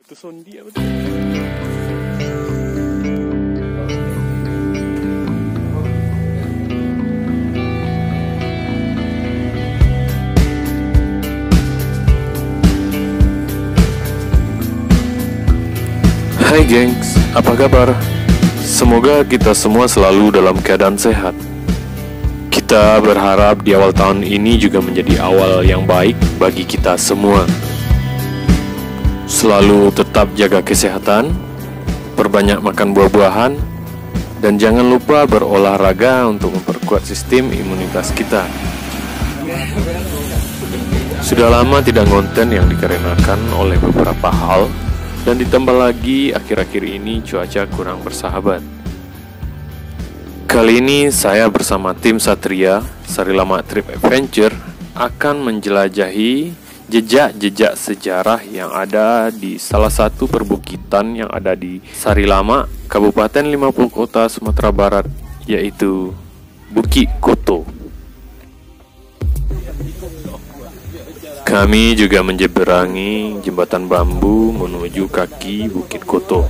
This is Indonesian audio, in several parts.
Itu sondi apa tuh? Hai gengs, apa kabar? Semoga kita semua selalu dalam keadaan sehat. Kita berharap di awal tahun ini juga menjadi awal yang baik bagi kita semua. Selalu tetap jaga kesehatan, perbanyak makan buah-buahan, dan jangan lupa berolahraga untuk memperkuat sistem imunitas kita. Sudah lama tidak ngonten yang dikarenakan oleh beberapa hal, dan ditambah lagi akhir-akhir ini cuaca kurang bersahabat. Kali ini saya bersama tim Satria Sarilama Trip Adventure akan menjelajahi jejak-jejak sejarah yang ada di salah satu perbukitan yang ada di Sarilama, Kabupaten 50 Kota, Sumatera Barat, yaitu Bukit Koto. Kami juga menyeberangi jembatan bambu menuju kaki Bukit Koto.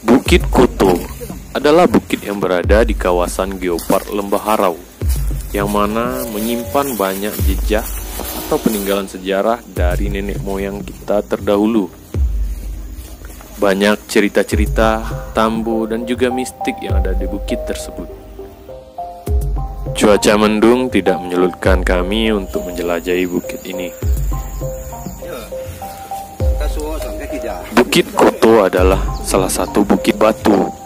Bukit Koto adalah bukit yang berada di kawasan Geopark Lembah Harau, yang mana menyimpan banyak jejak atau peninggalan sejarah dari nenek moyang kita terdahulu. Banyak cerita-cerita, tambo, dan juga mistik yang ada di bukit tersebut. Cuaca mendung tidak menyulitkan kami untuk menjelajahi bukit ini. Bukit Koto adalah salah satu bukit batu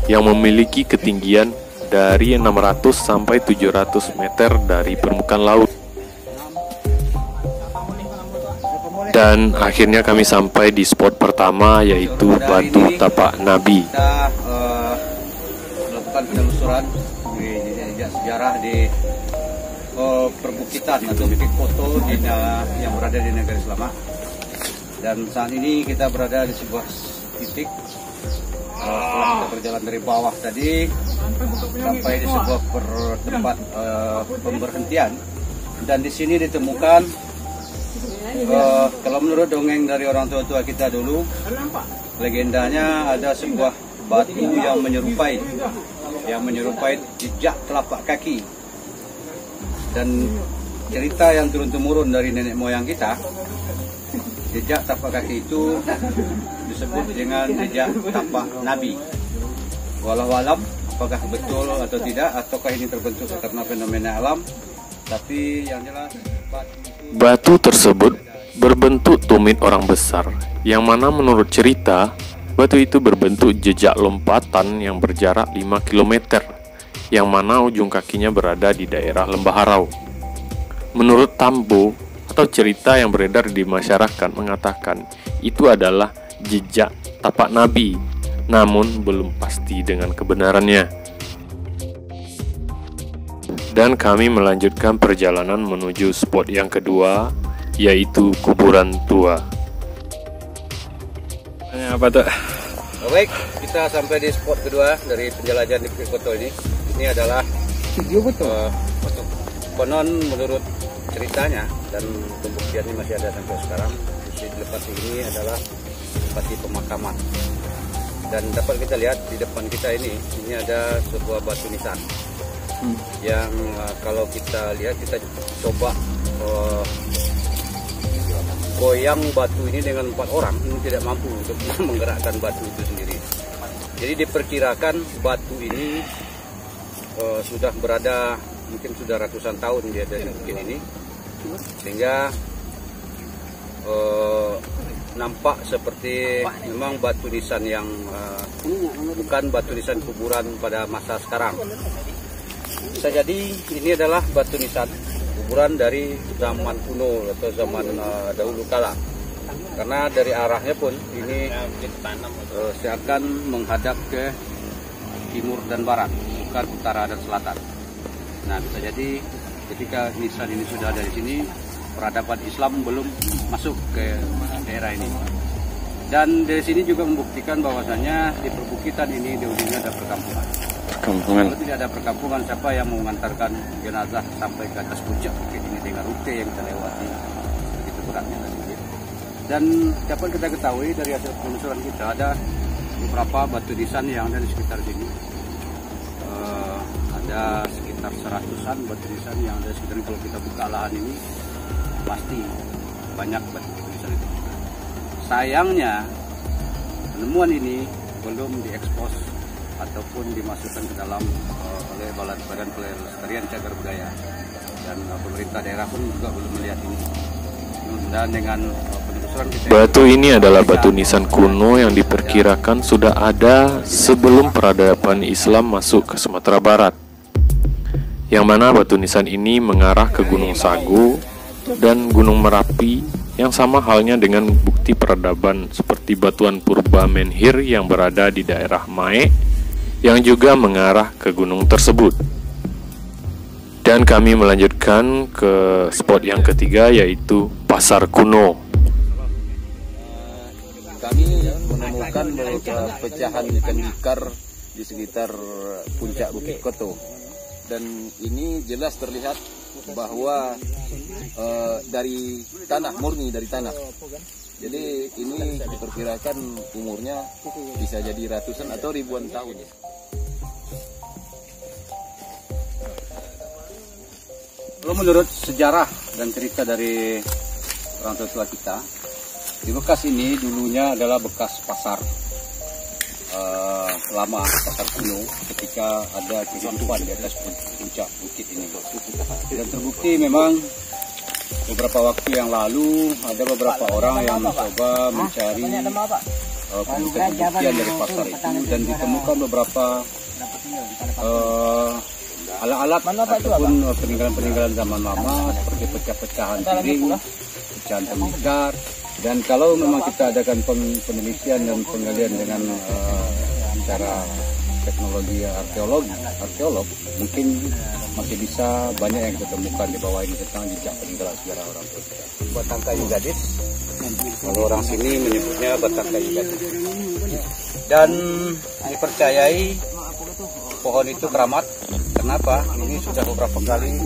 yang memiliki ketinggian dari 600 sampai 700 meter dari permukaan laut. Dan akhirnya kami sampai di spot pertama, yaitu Batu Tapak Nabi. Kita melakukan penelusuran di jejak sejarah di perbukitan atau Bukit Koto yang berada di negara Selamat. Dan saat ini kita berada di sebuah titik. Setelah kita berjalan dari bawah tadi sampai di sebuah tempat pemberhentian, dan di sini ditemukan kalau menurut dongeng dari orang tua-tua kita dulu, legendanya ada sebuah batu yang menyerupai jejak telapak kaki. Dan cerita yang turun-temurun dari nenek moyang kita, jejak tapak kaki itu disebut dengan jejak tapak Nabi. Walau-alam apakah betul atau tidak, ataukah ini terbentuk karena fenomena alam, tapi yang jelas batu tersebut berbentuk tumit orang besar, yang mana menurut cerita, batu itu berbentuk jejak lompatan yang berjarak 5 km, yang mana ujung kakinya berada di daerah Lembah Harau. Menurut tambo atau cerita yang beredar di masyarakat mengatakan itu adalah jejak tapak Nabi, namun belum pasti dengan kebenarannya. Dan kami melanjutkan perjalanan menuju spot yang kedua, yaitu kuburan tua. Apa tuh? Baik, kita sampai di spot kedua dari penjelajahan di Bukit Koto ini. Ini adalah konon menurut ceritanya, dan pembuktiannya masih ada sampai sekarang. Di lokasi ini adalah lokasi pemakaman. Dan dapat kita lihat di depan kita ini ada sebuah batu nisan. Yang kalau kita lihat, kita coba goyang batu ini dengan 4 orang, ini tidak mampu untuk menggerakkan batu itu sendiri. Jadi diperkirakan batu ini sudah berada, mungkin sudah ratusan tahun dia dari bukit ini, sehingga nampak seperti memang batu nisan yang bukan batu nisan kuburan pada masa sekarang. Bisa jadi ini adalah batu nisan kuburan dari zaman kuno atau zaman dahulu kala, karena dari arahnya pun ini seakan menghadap ke timur dan barat, bukan utara dan selatan. Nah, bisa jadi ketika nisan ini sudah ada di sini, peradaban Islam belum masuk ke daerah ini. Dan dari sini juga membuktikan bahwasannya di perbukitan ini di ujungnya ada perkampungan. perkampungan. Kalau tidak ada perkampungan, siapa yang mau mengantarkan jenazah sampai ke atas puncak bukit ini dengan rute yang kita lewati begitu beratnya tadi. Dan dapat kita ketahui dari hasil penelusuran kita ada beberapa batu nisan yang ada di sekitar sini. Ada sekitar 100-an batu nisan yang ada di sekitar ini. Kalau kita buka lahan ini pasti banyak batu nisan itu. Sayangnya penemuan ini belum diekspos ataupun dimasukkan ke dalam oleh Badan Pelestarian Cagar Budaya, dan pemerintah daerah pun juga belum melihat ini. Dan dengan penelusuran kita, batu ini adalah batu nisan kuno yang diperkirakan sudah ada sebelum peradaban Islam masuk ke Sumatera Barat, yang mana batu nisan ini mengarah ke Gunung Sago dan Gunung Merapi, yang sama halnya dengan bukti peradaban seperti batuan purba menhir yang berada di daerah Mae yang juga mengarah ke gunung tersebut. Dan kami melanjutkan ke spot yang ketiga, yaitu Pasar Kuno. Kami menemukan beberapa pecahan tembikar di sekitar puncak Bukit Koto, dan ini jelas terlihat bahwa dari tanah, murni dari tanah. Jadi ini diperkirakan umurnya bisa jadi ratusan atau ribuan tahun ya. Kalau menurut sejarah dan cerita dari orang tua kita, di bekas ini dulunya adalah bekas pasar lama, pasar kuno, ketika ada kehidupan di atas puncak bukit ini. Dan terbukti memang beberapa waktu yang lalu ada beberapa orang yang mencoba mencari pembuktian dari pasar itu, dan ditemukan beberapa alat-alat ataupun peninggalan-peninggalan zaman lama seperti pecah-pecahan piring, pecahan tembikar. Dan kalau memang kita adakan penelitian dan penggalian dengan cara teknologi arkeolog, mungkin masih bisa banyak yang kita temukan di bawah ini tentang jejak peninggalan sejarah orang tua kita. Batang kayu gadis, kalau orang sini menyebutnya batang kayu gadis. Dan dipercayai pohon itu keramat. Kenapa? Ini sudah beberapa kali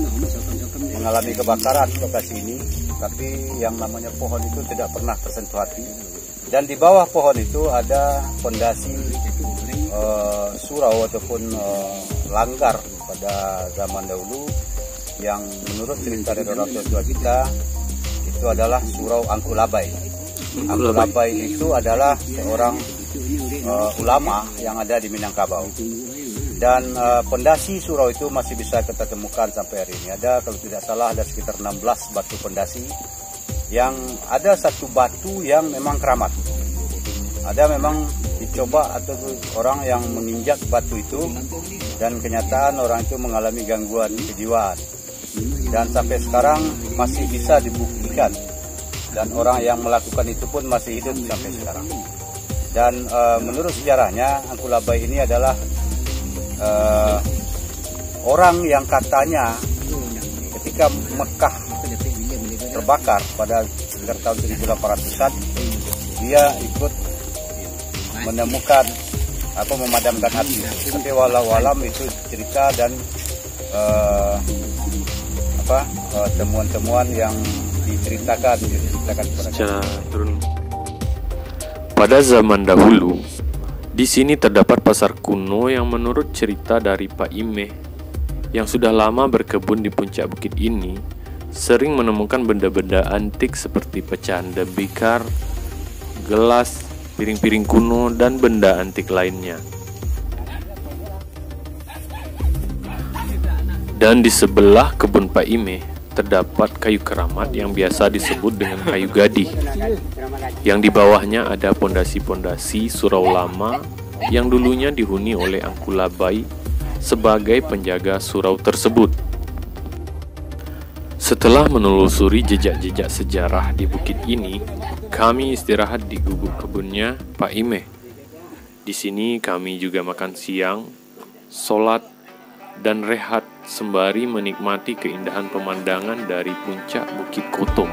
mengalami kebakaran lokasi ini, tapi yang namanya pohon itu tidak pernah tersentuh api. Dan di bawah pohon itu ada fondasi surau ataupun langgar pada zaman dahulu, yang menurut cerita dari orang tua kita itu adalah surau Angkulabai. Angkulabai itu adalah seorang ulama yang ada di Minangkabau. Dan pondasi surau itu masih bisa kita temukan sampai hari ini. Ada, kalau tidak salah, ada sekitar 16 batu pondasi, yang ada satu batu yang memang keramat. Ada memang dicoba atau orang yang menginjak batu itu, dan kenyataan orang itu mengalami gangguan kejiwaan. Dan sampai sekarang masih bisa dibuktikan, dan orang yang melakukan itu pun masih hidup sampai sekarang. Dan menurut sejarahnya, Angkulabai ini adalah orang yang katanya ketika Mekah terbakar pada sekitar tahun 1800-an, dia ikut menemukan atau memadamkan api. Tapi walau alam itu cerita dan temuan-temuan yang diceritakan secara turun. Pada zaman dahulu, di sini terdapat pasar kuno yang menurut cerita dari Pak Imeh, yang sudah lama berkebun di puncak bukit ini, sering menemukan benda-benda antik seperti pecahan tembikar, gelas, piring-piring kuno, dan benda antik lainnya. Dan di sebelah kebun Pak Imeh terdapat kayu keramat yang biasa disebut dengan kayu gadih, yang di bawahnya ada pondasi-pondasi surau lama yang dulunya dihuni oleh Angkulabai sebagai penjaga surau tersebut. Setelah menelusuri jejak-jejak sejarah di bukit ini, kami istirahat di gubuk kebunnya Pak Imeh. Di sini kami juga makan siang, sholat, dan rehat sembari menikmati keindahan pemandangan dari puncak Bukit Koto.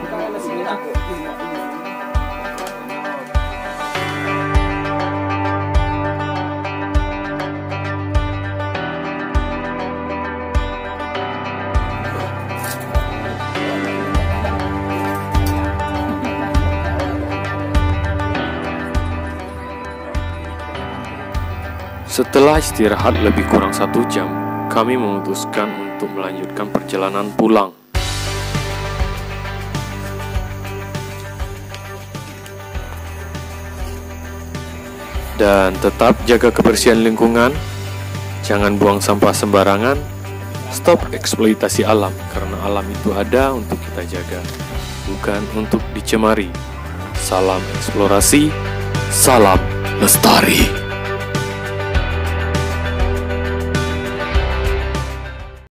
Setelah istirahat lebih kurang 1 jam, kami memutuskan untuk melanjutkan perjalanan pulang. Dan tetap jaga kebersihan lingkungan, jangan buang sampah sembarangan, stop eksploitasi alam, karena alam itu ada untuk kita jaga, bukan untuk dicemari. Salam eksplorasi, salam lestari.